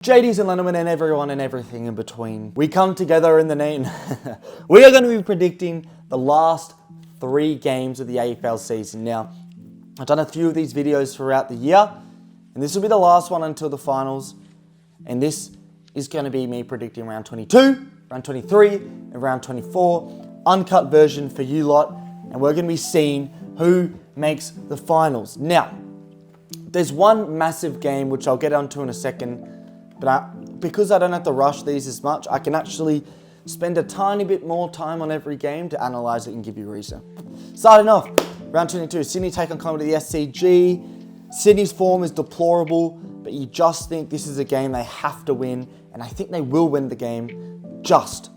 JDs and Lennon and everyone and everything in between. We come together in the name. We are going to be predicting the last 3 games of the AFL season. Now, I've done a few of these videos throughout the year, and this will be the last one until the finals. And this is going to be me predicting round 22, round 23, and round 24. Uncut version for you lot. And we're going to be seeing who makes the finals. Now, there's one massive game, which I'll get onto in a second. But because I don't have to rush these as much, I can actually spend a tiny bit more time on every game to analyse it and give you a reason. Starting off, round 22, Sydney take on Carlton at the SCG. Sydney's form is deplorable, but you just think this is a game they have to win, and I think they will win the game just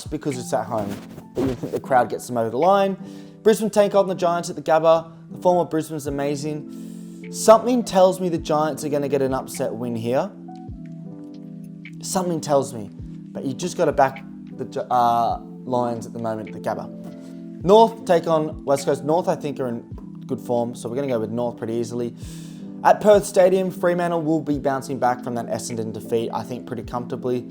because it's at home. But you think the crowd gets them over the line. Brisbane take on the Giants at the Gabba. The form of Brisbane's amazing. Something tells me the Giants are going to get an upset win here. Something tells me, but you just got to back the Lions at the moment at the Gabba. North take on West Coast. North, I think, are in good form, so we're going to go with North pretty easily. At Perth Stadium, Fremantle will be bouncing back from that Essendon defeat, I think, pretty comfortably.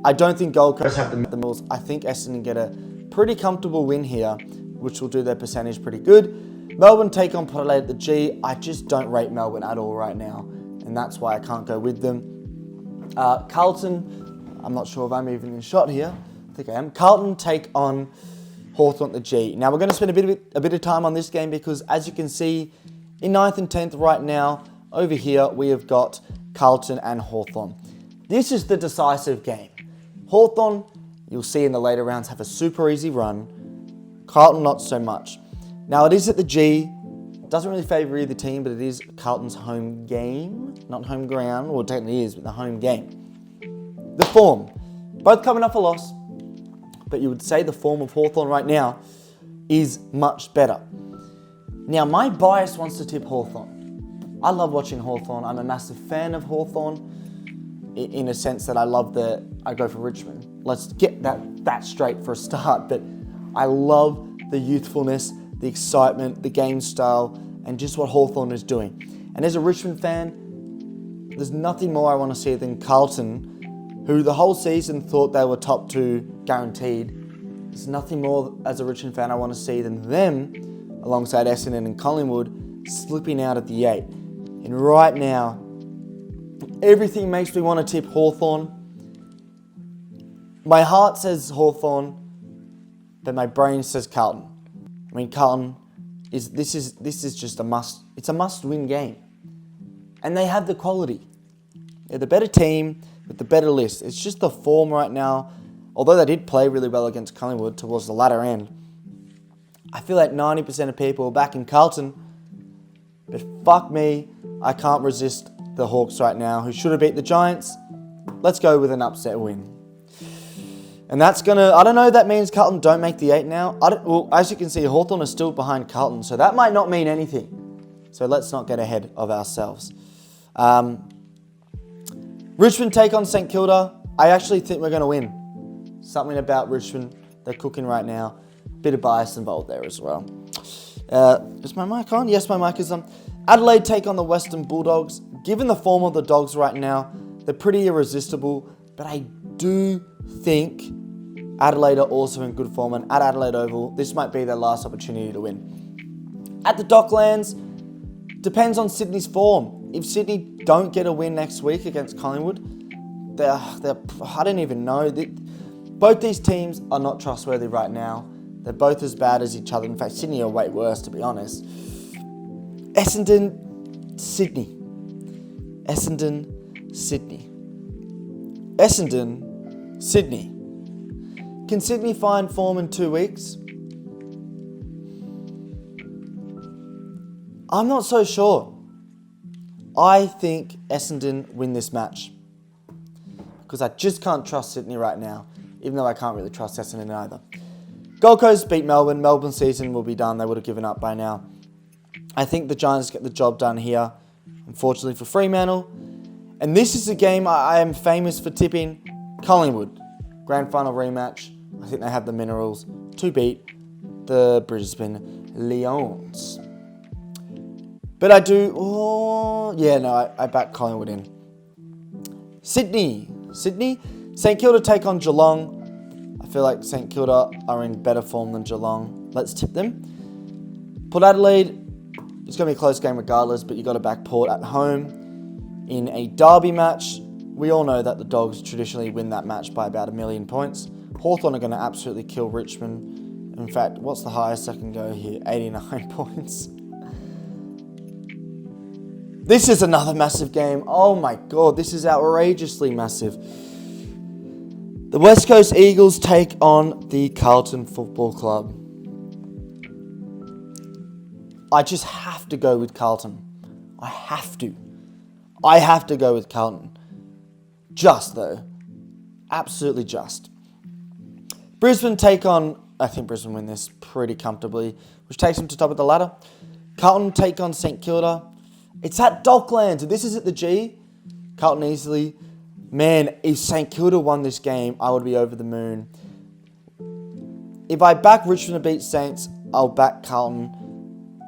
I don't think Gold Coast have the Mills. I think Essendon get a pretty comfortable win here, which will do their percentage pretty good. Melbourne take on Port Adelaide at the G. I just don't rate Melbourne at all right now, and that's why I can't go with them. Carlton, I'm not sure if I'm even in shot here. I think I am. Carlton take on Hawthorn at the G. Now, we're going to spend a bit of time on this game because, as you can see, in 9th and 10th right now, over here, we have got Carlton and Hawthorn. This is the decisive game. Hawthorn, you'll see in the later rounds, have a super easy run. Carlton, not so much. Now, it is at the G. Doesn't really favour either team, but it is Carlton's home game. Not home ground, well, it technically is, but the home game. The form. Both coming off a loss, but you would say the form of Hawthorn right now is much better. Now, my bias wants to tip Hawthorn. I love watching Hawthorn. I'm a massive fan of Hawthorn in a sense that I go for Richmond. Let's get that straight for a start, but I love the youthfulness, the excitement, the game style, and just what Hawthorn is doing. And as a Richmond fan, there's nothing more I want to see than Carlton, who the whole season thought they were top 2 guaranteed. There's nothing more as a Richmond fan I want to see than them, alongside Essendon and Collingwood, slipping out of the 8. And right now, everything makes me want to tip Hawthorn. My heart says Hawthorn, but my brain says Carlton. I mean, Carlton this is just a must. It's a must-win game, and they have the quality. They're the better team with the better list. It's just the form right now. Although they did play really well against Collingwood towards the latter end, I feel like 90% of people are back in Carlton. But fuck me, I can't resist the Hawks right now, who should have beat the Giants. Let's go with an upset win. And that's going to, I don't know if that means Carlton don't make the 8 now. Well, as you can see, Hawthorn is still behind Carlton, so that might not mean anything. So let's not get ahead of ourselves. Richmond take on St Kilda. I actually think we're going to win. Something about Richmond, they're cooking right now. Bit of bias involved there as well. Is my mic on? Yes, my mic is on. Adelaide take on the Western Bulldogs. Given the form of the Dogs right now, they're pretty irresistible, but I do think Adelaide are also in good form, and at Adelaide Oval, this might be their last opportunity to win. At the Docklands, depends on Sydney's form. If Sydney don't get a win next week against Collingwood, I don't even know. Both these teams are not trustworthy right now. They're both as bad as each other. In fact, Sydney are way worse, to be honest. Essendon, Sydney. Essendon, Sydney. Essendon, Sydney. Can Sydney find form in 2 weeks? I'm not so sure. I think Essendon win this match because I just can't trust Sydney right now, even though I can't really trust Essendon either. Gold Coast beat Melbourne. Melbourne season will be done. They would have given up by now. I think the Giants get the job done here, unfortunately for Fremantle. And this is a game I am famous for tipping. Collingwood, grand final rematch. I think they have the minerals to beat the Brisbane Lions. But I do, I back Collingwood in. Sydney. St Kilda take on Geelong. I feel like St Kilda are in better form than Geelong. Let's tip them. Port Adelaide, it's going to be a close game regardless, but you got to back Port at home in a derby match. We all know that the Dogs traditionally win that match by about 1 million points. Hawthorn are going to absolutely kill Richmond. In fact, what's the highest I can go here? 89 points. This is another massive game. Oh my God, this is outrageously massive. The West Coast Eagles take on the Carlton Football Club. I just have to go with Carlton. I have to go with Carlton. Just though. Absolutely just. Brisbane take on, I think Brisbane win this pretty comfortably, which takes them to top of the ladder. Carlton take on St Kilda. It's at Docklands. This is at the G. Carlton easily. Man, if St Kilda won this game, I would be over the moon. If I back Richmond to beat Saints, I'll back Carlton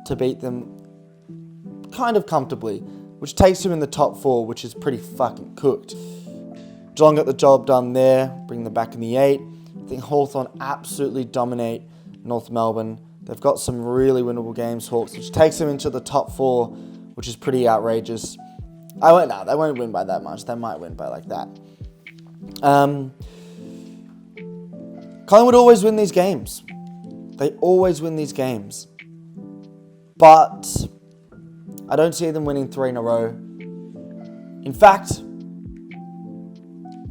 to beat them kind of comfortably, which takes them in the top 4, which is pretty fucking cooked. Geelong got the job done there, bring them back in the 8. I think Hawthorn absolutely dominate North Melbourne. They've got some really winnable games, Hawks, which takes them into the top 4, which is pretty outrageous. They won't win by that much. They might win by like that. Collingwood always win these games. They always win these games. But I don't see them winning 3 in a row. In fact,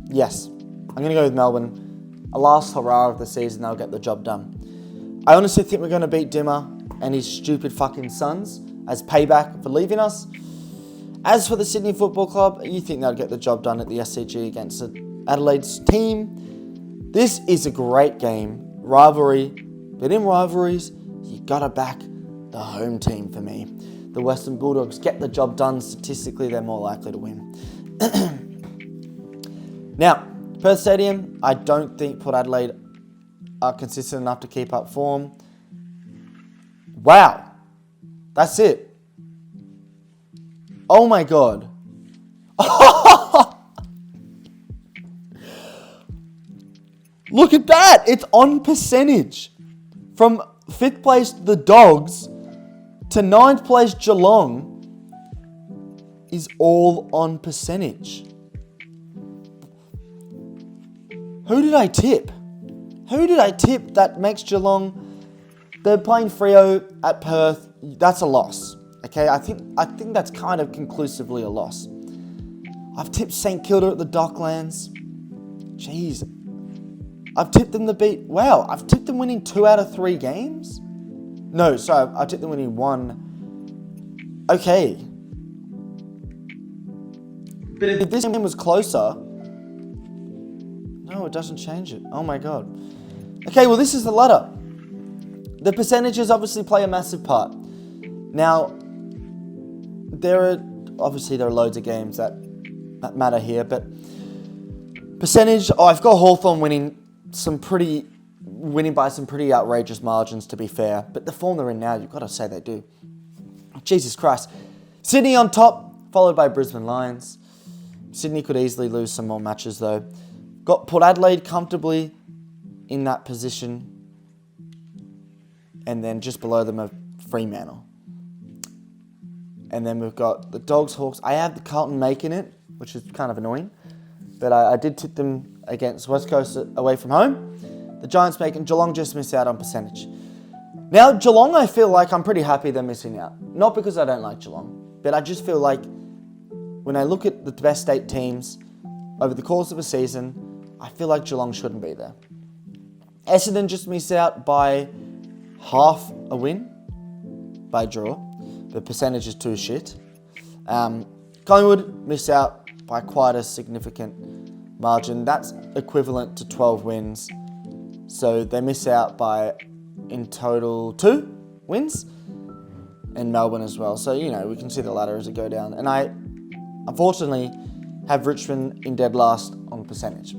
yes, I'm going to go with Melbourne. A last hurrah of the season, they'll get the job done. I honestly think we're going to beat Dimmer and his stupid fucking sons as payback for leaving us. As for the Sydney Football Club, you think they'll get the job done at the SCG against Adelaide's team. This is a great game. Rivalry. But in rivalries, you got to back the home team for me. The Western Bulldogs get the job done. Statistically, they're more likely to win. Now, Perth Stadium, I don't think Port Adelaide are consistent enough to keep up form. Wow. That's it. Oh my God. Look at that. It's on percentage. From 5th place, the Dogs, to 9th place, Geelong, is all on percentage. Who did I tip? That makes Geelong? They're playing Freo at Perth. That's a loss. Okay, I think that's kind of conclusively a loss. I've tipped St Kilda at the Docklands. Jeez. I've tipped them to beat... Wow, I've tipped them winning 2 out of 3 games? No, sorry, I tipped them winning 1. Okay. But if this game was closer... No, it doesn't change it. Oh my God. Okay, well, this is the ladder. The percentages obviously play a massive part. Now, there are loads of games that matter here, but percentage, I've got Hawthorn winning by some pretty outrageous margins, to be fair, but the form they're in now, you've got to say they do. Jesus Christ. Sydney on top, followed by Brisbane Lions. Sydney could easily lose some more matches though. Got Port Adelaide comfortably in that position, and then just below them are Fremantle. And then we've got the Dogs, Hawks. I have the Carlton making it, which is kind of annoying. But I did tip them against West Coast away from home. The Giants making. Geelong just missed out on percentage. Now, Geelong, I feel like I'm pretty happy they're missing out. Not because I don't like Geelong, but I just feel like when I look at the best 8 teams over the course of a season, I feel like Geelong shouldn't be there. Essendon just missed out by half a win, by a draw. The percentage is too shit. Collingwood missed out by quite a significant margin. That's equivalent to 12 wins. So they miss out by, in total, 2 wins. And Melbourne as well. So, we can see the ladder as it go down. And I, unfortunately, have Richmond in dead last on percentage.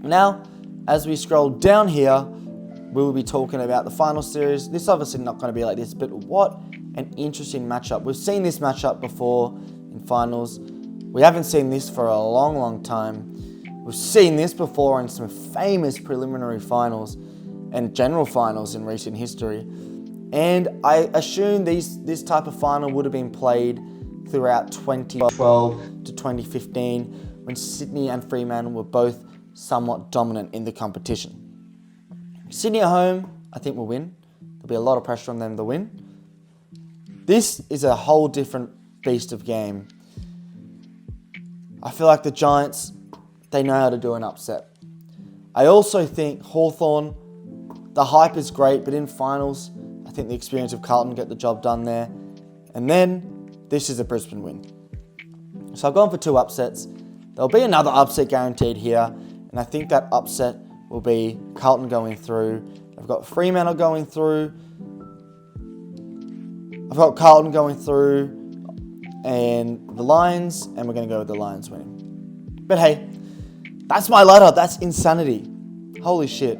Now, as we scroll down here, we will be talking about the final series. This is obviously not going to be like this, but what an interesting matchup. We've seen this matchup before in finals We haven't seen this for a long, long time. We've seen this before in some famous preliminary finals and general finals in recent history. And I assume this type of final would have been played throughout 2012 to 2015 when Sydney and Fremantle were both somewhat dominant in the competition. Sydney at home, I think will win. There'll be a lot of pressure on them to win. This is a whole different beast of game. I feel like the Giants, they know how to do an upset. I also think Hawthorn, the hype is great, but in finals, I think the experience of Carlton get the job done there. And then, this is a Brisbane win. So I've gone for 2 upsets. There'll be another upset guaranteed here, and I think that upset will be Carlton going through. I've got Fremantle going through. I've got Carlton going through, and the Lions, and we're going to go with the Lions winning. But hey, that's my ladder. That's insanity. Holy shit.